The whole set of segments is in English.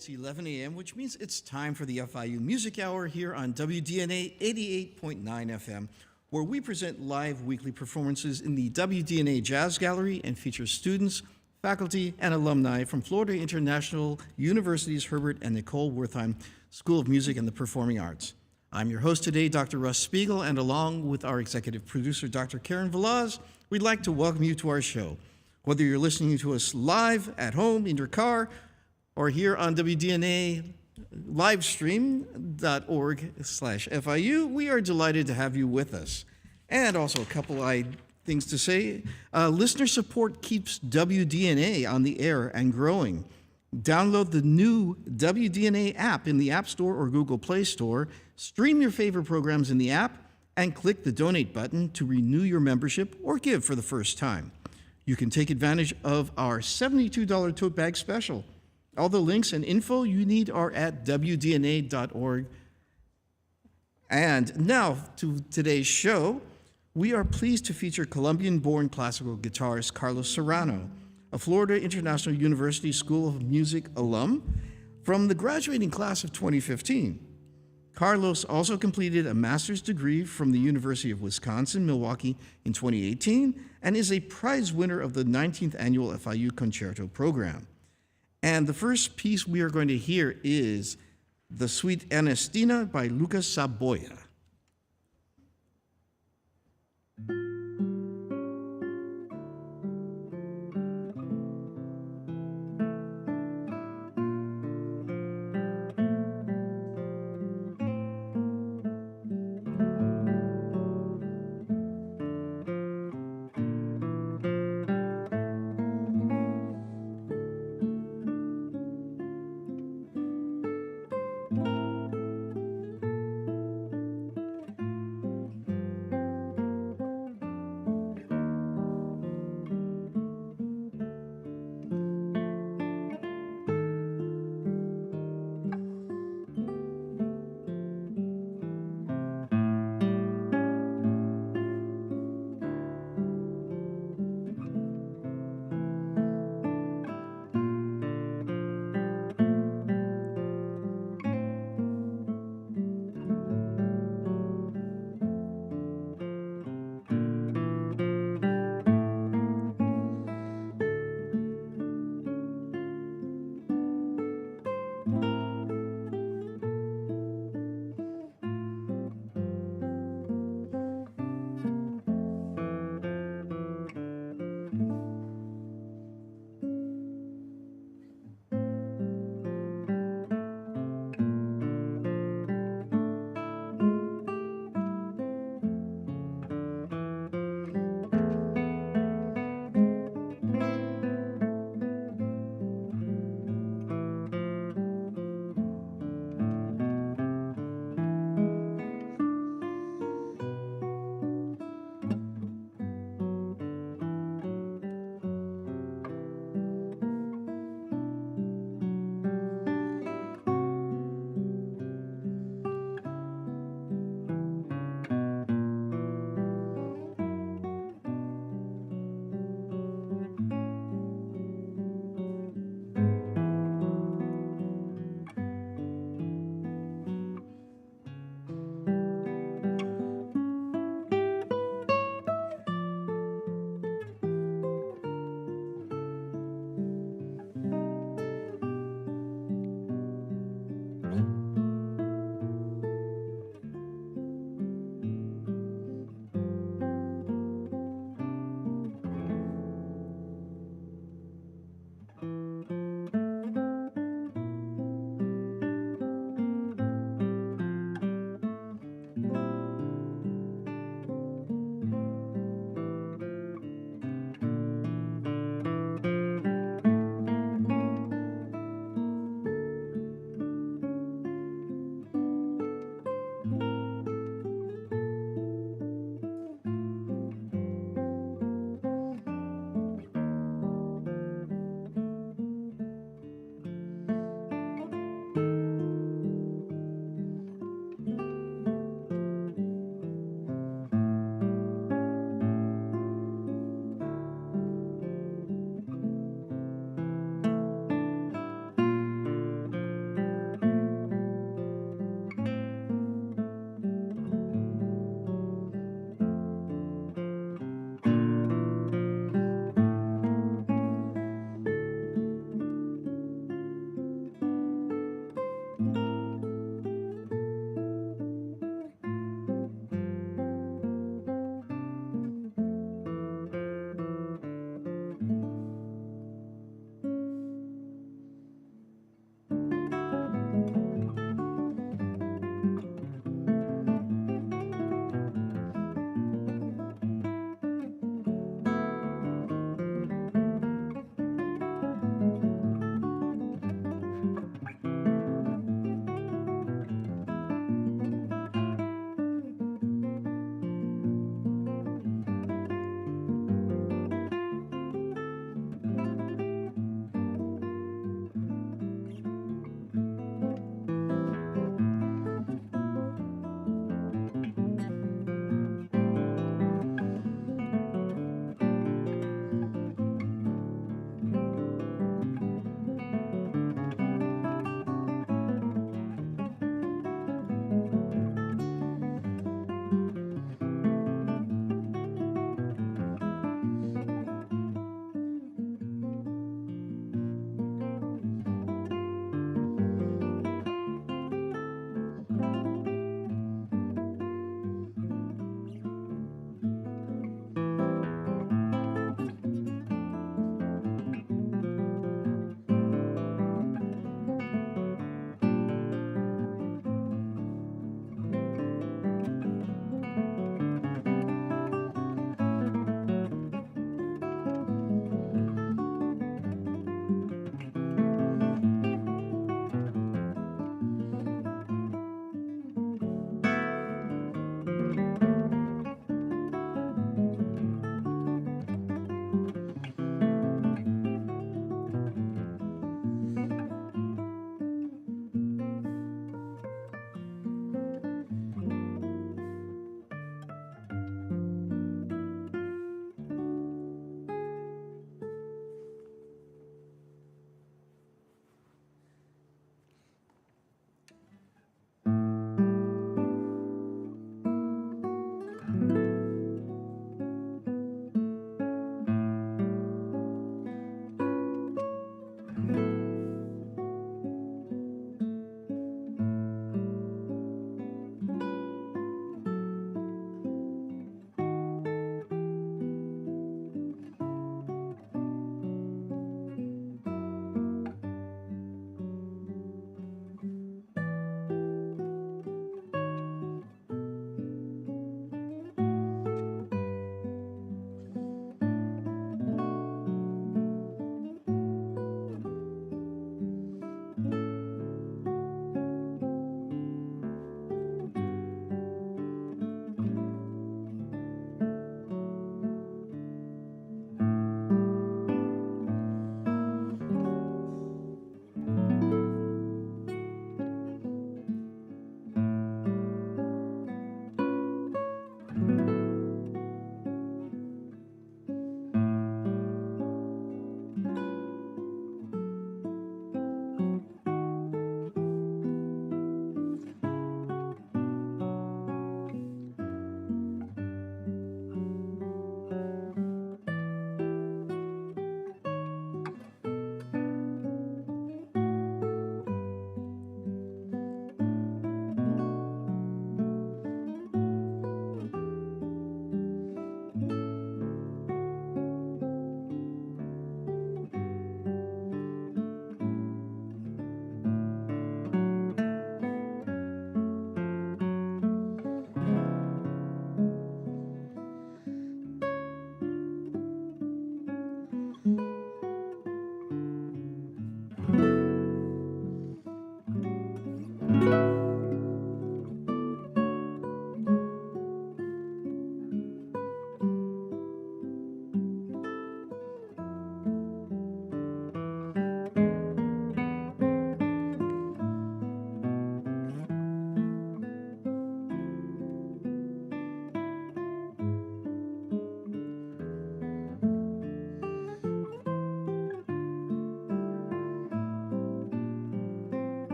It's 11 a.m., which means it's time for the FIU Music Hour here on WDNA 88.9 FM, where we present live weekly performances in the WDNA Jazz Gallery and feature students, faculty, and alumni from Florida International University's Herbert and Nicole Wertheim School of Music and the Performing Arts. I'm your host today, Dr. Russ Spiegel, and along with our executive producer, Dr. Karen Velaz, we'd like to welcome you to our show. Whether you're listening to us live at home, in your car, or here on WDNA livestream.org/FIU, we are delighted to have you with us. And also a couple of things to say. Listener support keeps WDNA on the air and growing. Download the new WDNA app in the App Store or Google Play Store, stream your favorite programs in the app, and click the donate button to renew your membership or give for the first time. You can take advantage of our $72 tote bag special. All the links and info you need are at WDNA.org. And now to today's show. We are pleased to feature Colombian-born classical guitarist Carlos Serrano, a Florida International University School of Music alum from the graduating class of 2015. Carlos also completed a master's degree from the University of Wisconsin-Milwaukee in 2018 and is a prize winner of the 19th Annual FIU Concerto Program. And the first piece we are going to hear is The Suite Ernestina by Lucas Saboya.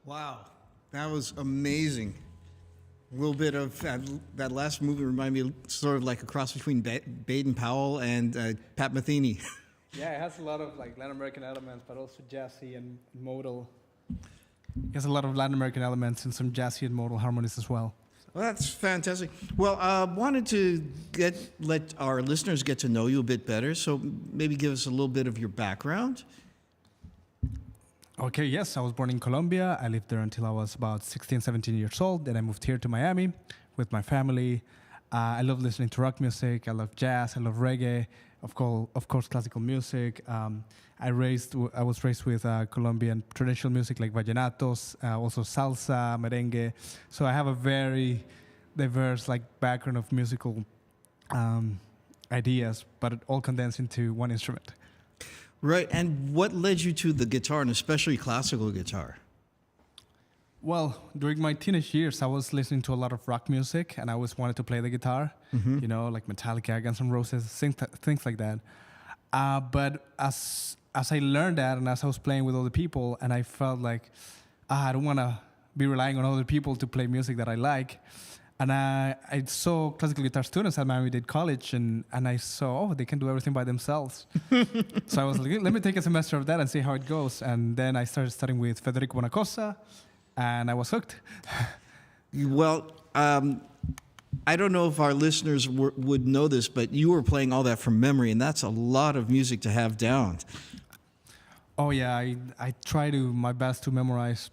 Wow, that was amazing. A little bit of that last movie reminded me sort of like a cross between Baden Powell and Pat Metheny. Yeah, it has a lot of like Latin American elements, but also jazzy and modal. It has a lot of Latin American elements and some jazzy and modal harmonies as well. Well, that's fantastic. Well, wanted to let our listeners get to know you a bit better. So maybe give us a little bit of your background. Okay, yes, I was born in Colombia. I lived there until I was about 16, 17 years old. Then I moved here to Miami with my family. I love listening to rock music. I love jazz. I love reggae. Of course, classical music. I was raised with Colombian traditional music like vallenatos, also salsa, merengue. So I have a very diverse like background of musical ideas, but it all condensed into one instrument. Right. And what led you to the guitar, and especially classical guitar? Well, during my teenage years, I was listening to a lot of rock music, and I always wanted to play the guitar, you know, like Metallica, Guns N' Roses, things like that. But as I learned that, and as I was playing with other people, and I felt like I don't want to be relying on other people to play music that I like. And I saw classical guitar students at Miami Dade College, and I saw, they can do everything by themselves. So I was like, let me take a semester of that and see how it goes. And then I started studying with Federico Bonacossa, and I was hooked. Well, I don't know if our listeners would know this, but you were playing all that from memory, and that's a lot of music to have down. Oh, yeah, I try my best to memorize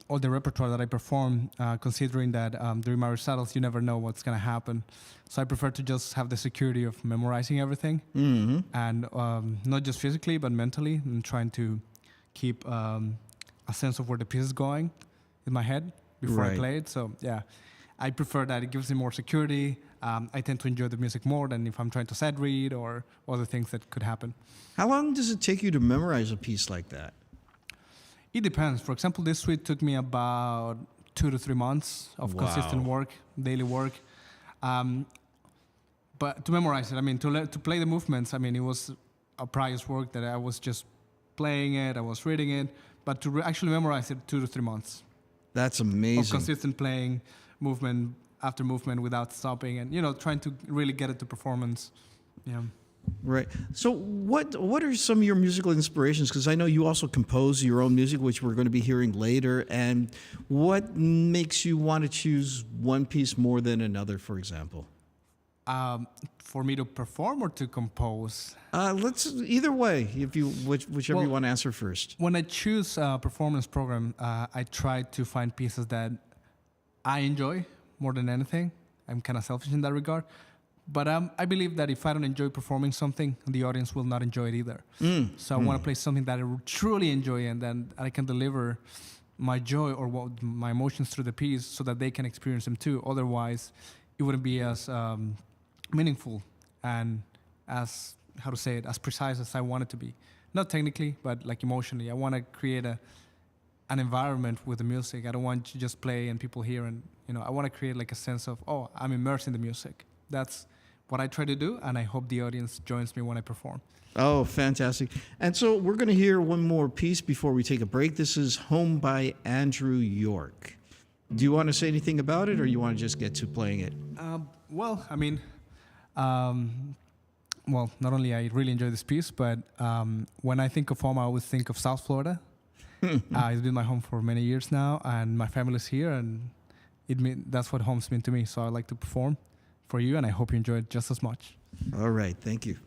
all the repertoire that I perform, considering that during my recitals, you never know what's going to happen. So I prefer to just have the security of memorizing everything, and not just physically, but mentally, and trying to keep a sense of where the piece is going in my head before I play it. So, yeah, I prefer that. It gives me more security. I tend to enjoy the music more than if I'm trying to sight read or other things that could happen. How long does it take you to memorize a piece like that? It depends. For example, this suite took me about 2 to 3 months of consistent work, daily work. But to memorize it, I mean, to play the movements, I mean, it was a prior work that I was just playing it, I was reading it. But to actually memorize it, 2 to 3 months. That's amazing. Of consistent playing, movement after movement without stopping, and, you know, trying to really get it to performance. Yeah. Right. So what are some of your musical inspirations? Because I know you also compose your own music, which we're going to be hearing later. And what makes you want to choose one piece more than another, for example? For me to perform or to compose? Let's either way, if you whichever you want to answer first. When I choose a performance program, I try to find pieces that I enjoy more than anything. I'm kind of selfish in that regard. But I believe that if I don't enjoy performing something, the audience will not enjoy it either. So I want to play something that I truly enjoy, and then I can deliver my joy or my emotions through the piece so that they can experience them too. Otherwise, it wouldn't be as meaningful and as, as precise as I want it to be. Not technically, but like emotionally. I want to create an environment with the music. I don't want to just play and people hear, and, you know, I want to create like a sense of, oh, I'm immersed in the music. That's what I try to do, and I hope the audience joins me when I perform. Oh, fantastic. And so we're going to hear one more piece before we take a break. This is Home by Andrew York. Do you want to say anything about it, or you want to just get to playing it? Well, I mean, not only I really enjoy this piece, but when I think of home, I always think of South Florida. It's been my home for many years now, and my family's here, and that's what home's mean to me. So I like to perform for you, and I hope you enjoy it just as much. All right. Thank you.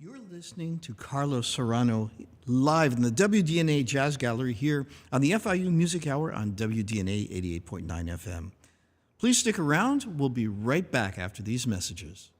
You're listening to Carlos Serrano live in the WDNA Jazz Gallery here on the FIU Music Hour on WDNA 88.9 FM. Please stick around. We'll be right back after these messages.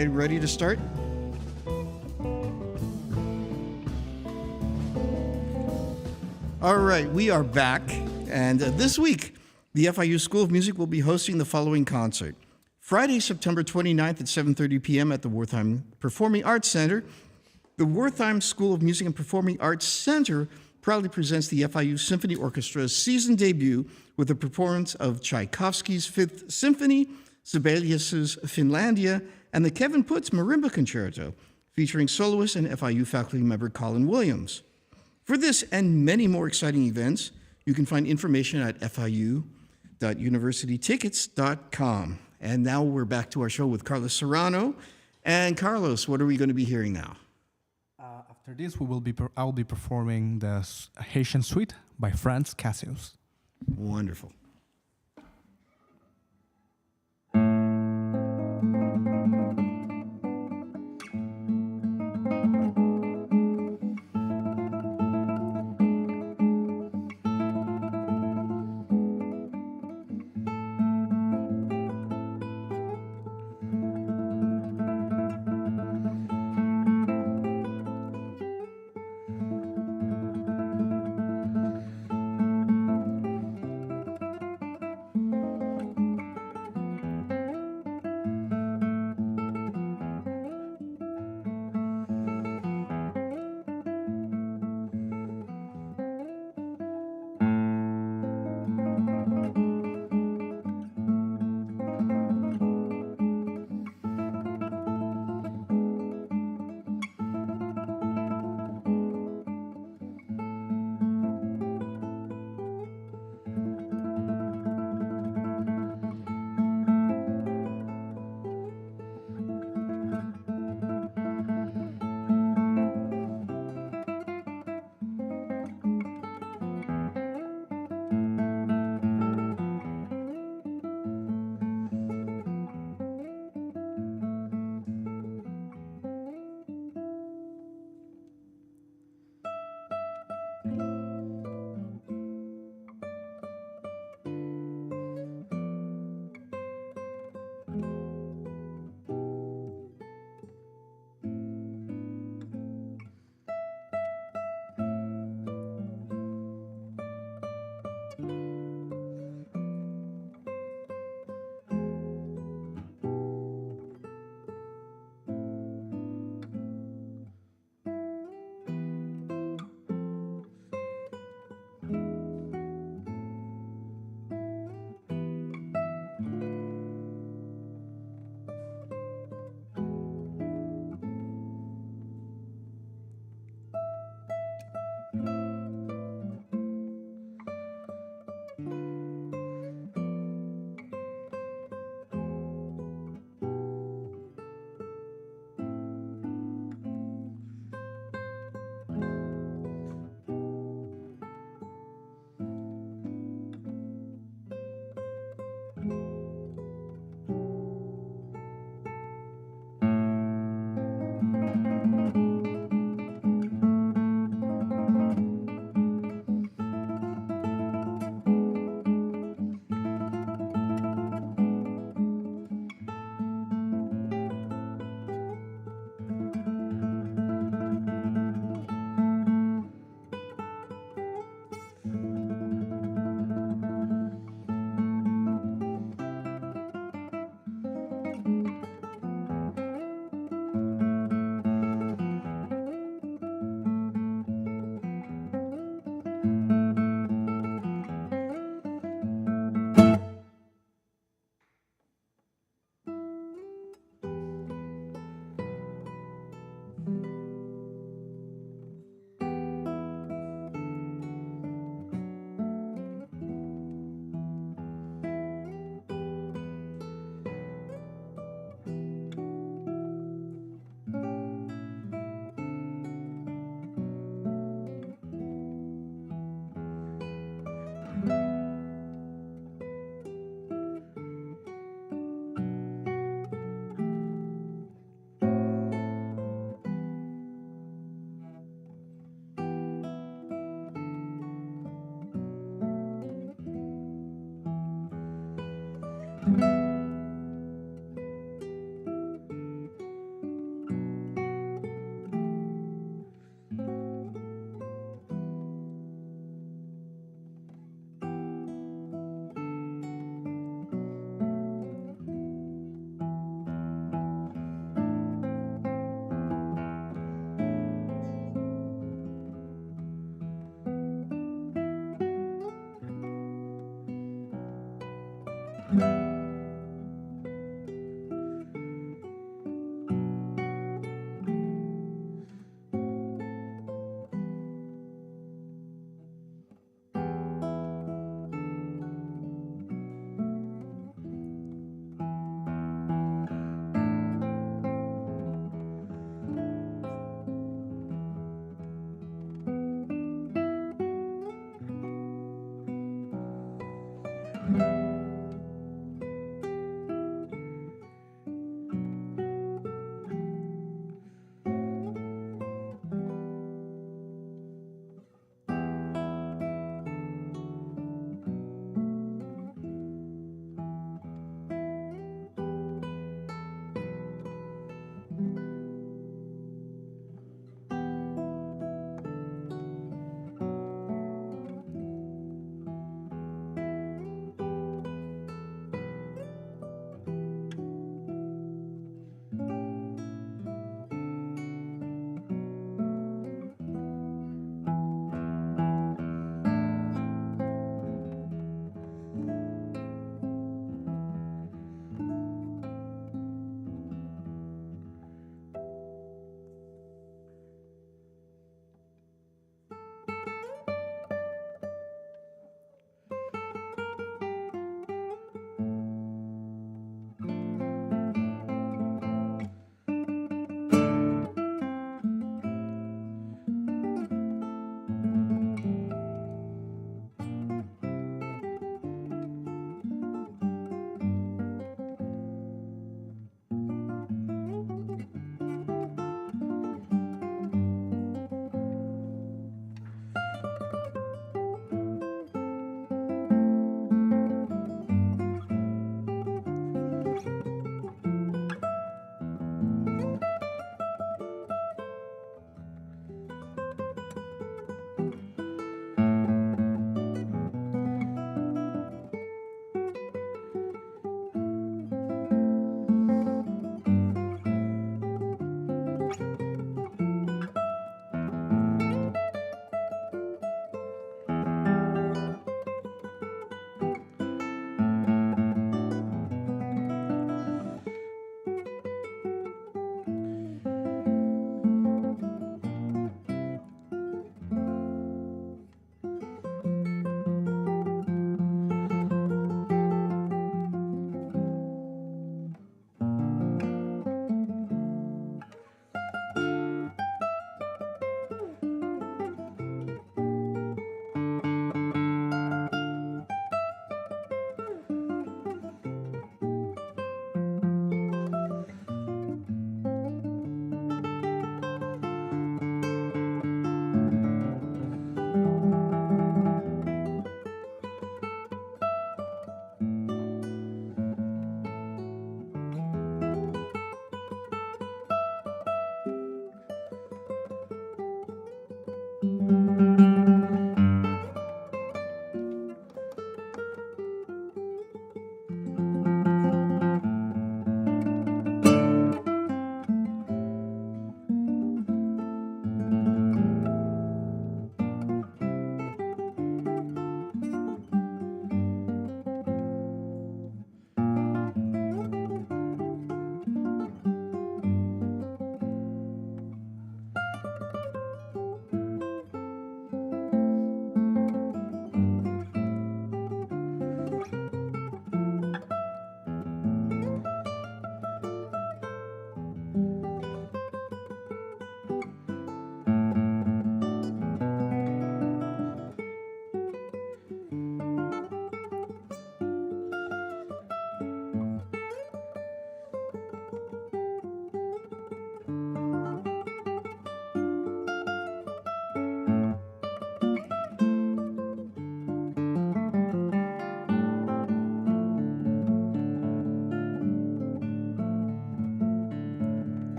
Get ready to start? All right, we are back. And this week, the FIU School of Music will be hosting the following concert. Friday, September 29th at 7:30 p.m. at the Wertheim Performing Arts Center. The Wertheim School of Music and Performing Arts Center proudly presents the FIU Symphony Orchestra's season debut with a performance of Tchaikovsky's Fifth Symphony, Sibelius's Finlandia, and the Kevin Putz Marimba Concerto, featuring soloist and FIU faculty member Colin Williams. For this and many more exciting events, you can find information at fiu.universitytickets.com. And now we're back to our show with Carlos Serrano. And Carlos, what are we going to be hearing now? After this, I will be performing the Haitian Suite by Franz Cassius. Wonderful.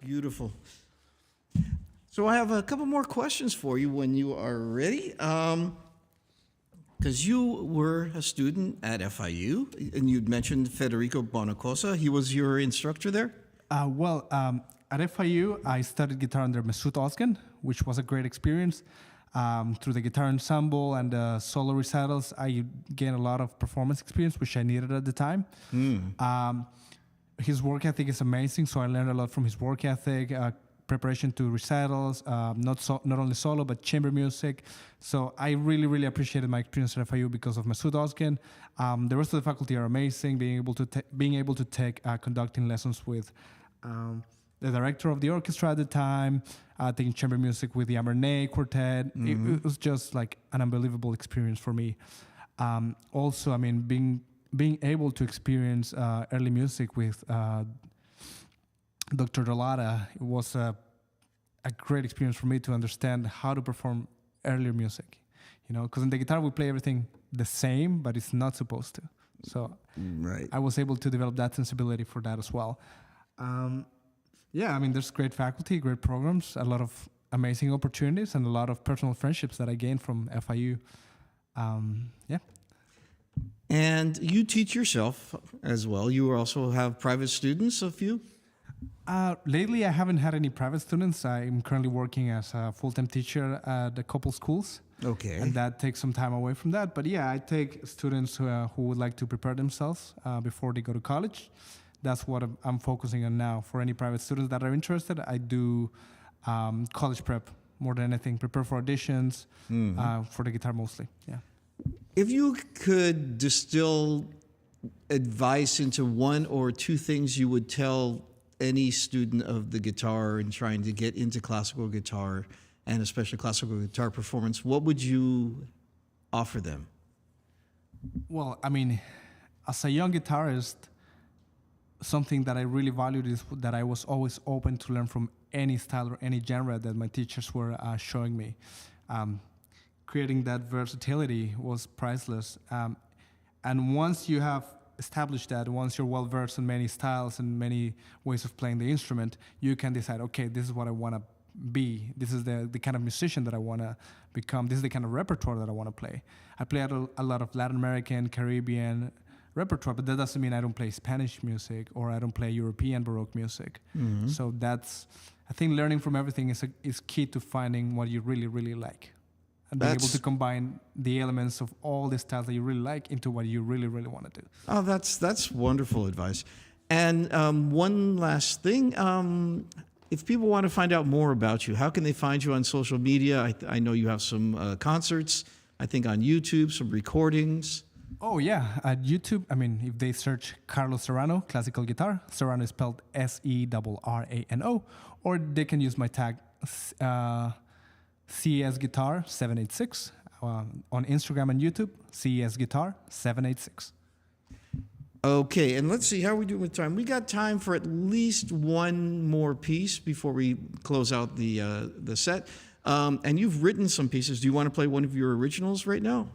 Beautiful. So I have a couple more questions for you when you are ready. Because you were a student at FIU, and you'd mentioned Federico Bonacosa. He was your instructor there? At FIU, I studied guitar under Mesut Ozgen, which was a great experience. Through the guitar ensemble and solo recitals, I gained a lot of performance experience, which I needed at the time. His work ethic is amazing, so I learned a lot from his work ethic, preparation to recitals, not only solo, but chamber music. So I really, really appreciated my experience at FIU because of Mesut Ozgen. The rest of the faculty are amazing, being able to take conducting lessons with the director of the orchestra at the time, taking chamber music with the Amernay Quartet. It was just like an unbelievable experience for me. Also, I mean, being able to experience early music with Dr. Dolata, it was a great experience for me to understand how to perform earlier music. You know, because in the guitar we play everything the same, but it's not supposed to. So Right. I was able to develop that sensibility for that as well. Yeah, I mean, there's great faculty, great programs, a lot of amazing opportunities, and a lot of personal friendships that I gained from FIU. Yeah. And you teach yourself as well. You also have private students, a few? Lately, I haven't had any private students. I'm currently working as a full-time teacher at a couple schools. Okay. And that takes some time away from that. But yeah, I take students who would like to prepare themselves before they go to college. That's what I'm focusing on now. For any private students that are interested, I do college prep more than anything. Prepare for auditions, for the guitar mostly. Yeah. If you could distill advice into one or two things you would tell any student of the guitar and trying to get into classical guitar, and especially classical guitar performance, what would you offer them? Well, I mean, as a young guitarist, something that I really valued is that I was always open to learn from any style or any genre that my teachers were showing me. Creating that versatility was priceless. And once you have established that, once you're well versed in many styles and many ways of playing the instrument, you can decide, okay, this is what I want to be. This is the kind of musician that I want to become. This is the kind of repertoire that I want to play. I play a lot of Latin American, Caribbean repertoire, but that doesn't mean I don't play Spanish music or I don't play European Baroque music. So I think learning from everything is key to finding what you really, really like. And being able to combine the elements of all the styles that you really like into what you really, really want to do. Oh, that's wonderful advice. And one last thing, if people want to find out more about you, how can they find you on social media? I know you have some concerts, I think on YouTube, some recordings. Oh, yeah. At YouTube, I mean, if they search Carlos Serrano, classical guitar, Serrano is spelled Serrano, or they can use my tag CES Guitar 786 on Instagram and YouTube, CES Guitar 786. Okay, and let's see how we do with time. We got time for at least one more piece before we close out the set. And you've written some pieces. Do you want to play one of your originals right now?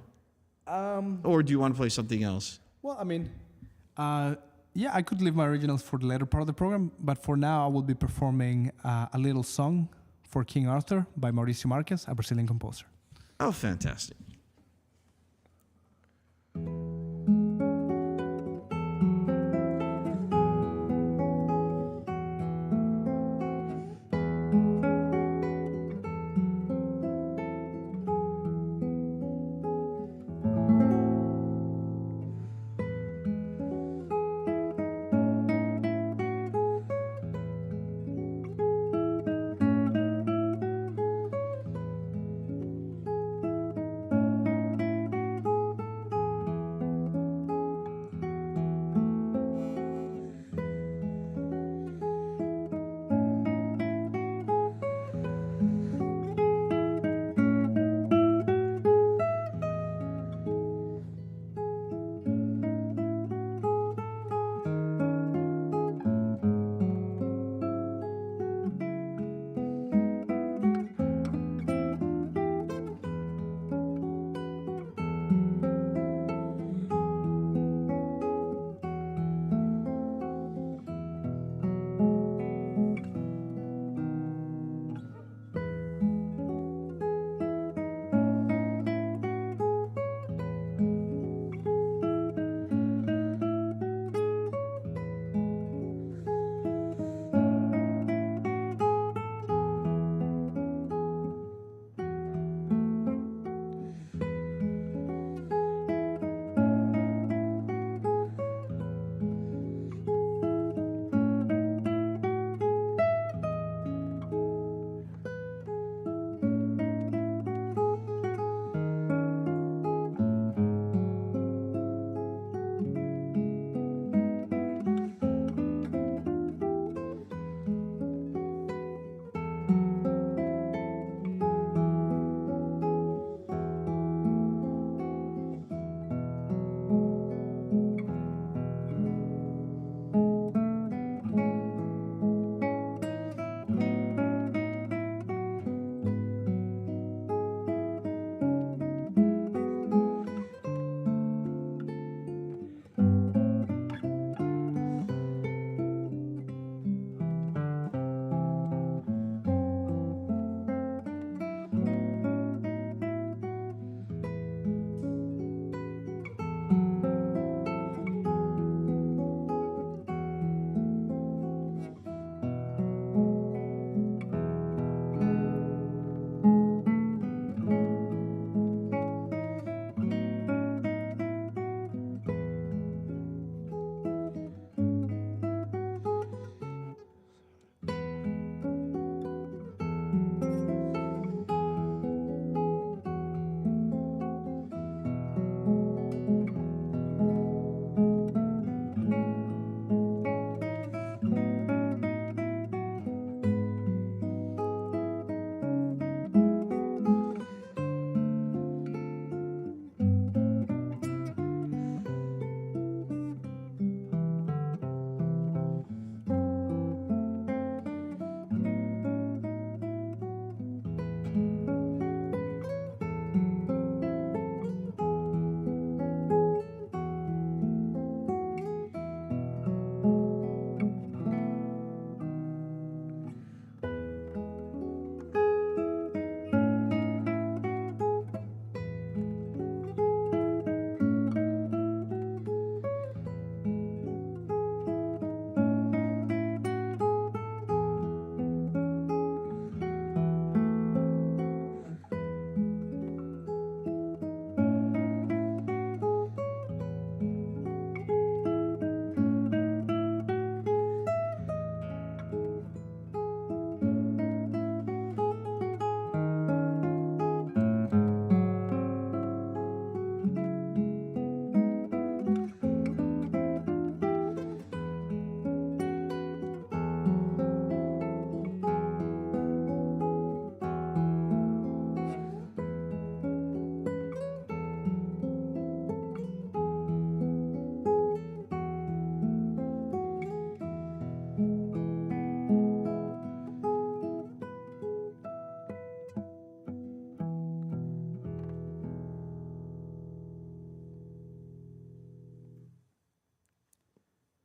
Or do you want to play something else? Well, I mean, yeah, I could leave my originals for the later part of the program, but for now I will be performing a little song for King Arthur by Mauricio Marques, a Brazilian composer. Oh, fantastic.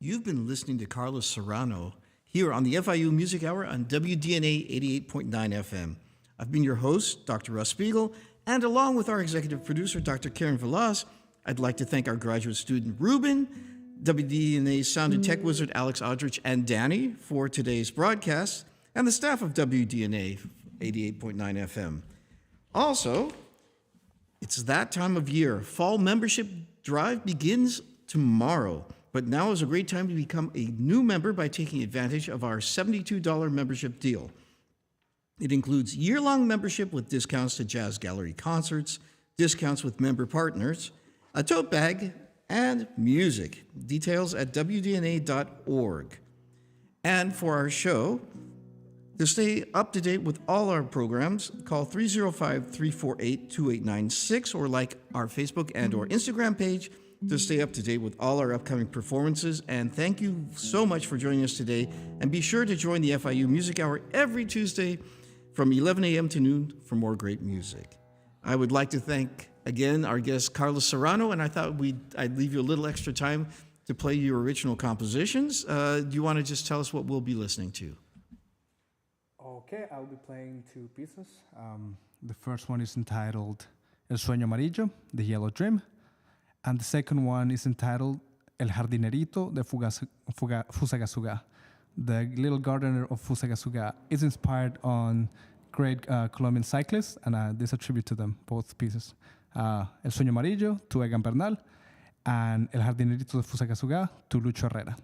You've been listening to Carlos Serrano here on the FIU Music Hour on WDNA 88.9 FM. I've been your host, Dr. Russ Spiegel, and along with our executive producer, Dr. Karen Velas, I'd like to thank our graduate student, Ruben, WDNA sound and tech wizard, Alex Aldrich, and Danny for today's broadcast, and the staff of WDNA 88.9 FM. Also, it's that time of year. Fall membership drive begins tomorrow, but now is a great time to become a new member by taking advantage of our $72 membership deal. It includes year-long membership with discounts to Jazz Gallery concerts, discounts with member partners, a tote bag, and music. Details at WDNA.org. And for our show, to stay up to date with all our programs, call 305-348-2896 or like our Facebook and or Instagram page to stay up to date with all our upcoming performances. And thank you so much for joining us today. And be sure to join the FIU Music Hour every Tuesday from 11 a.m. to noon for more great music. I would like to thank again our guest Carlos Serrano, and I thought I'd leave you a little extra time to play your original compositions. Do you want to just tell us what we'll be listening to? Okay, I'll be playing two pieces. The first one is entitled El Sueño Amarillo, The Yellow Dream, and the second one is entitled El Jardinerito de Fusagasugá. The Little Gardener of Fusagasugá is inspired on great Colombian cyclists, and this is a tribute to them, both pieces. El Sueño Amarillo to Egan Bernal, and El Jardinerito de Fusagasugá to Lucho Herrera.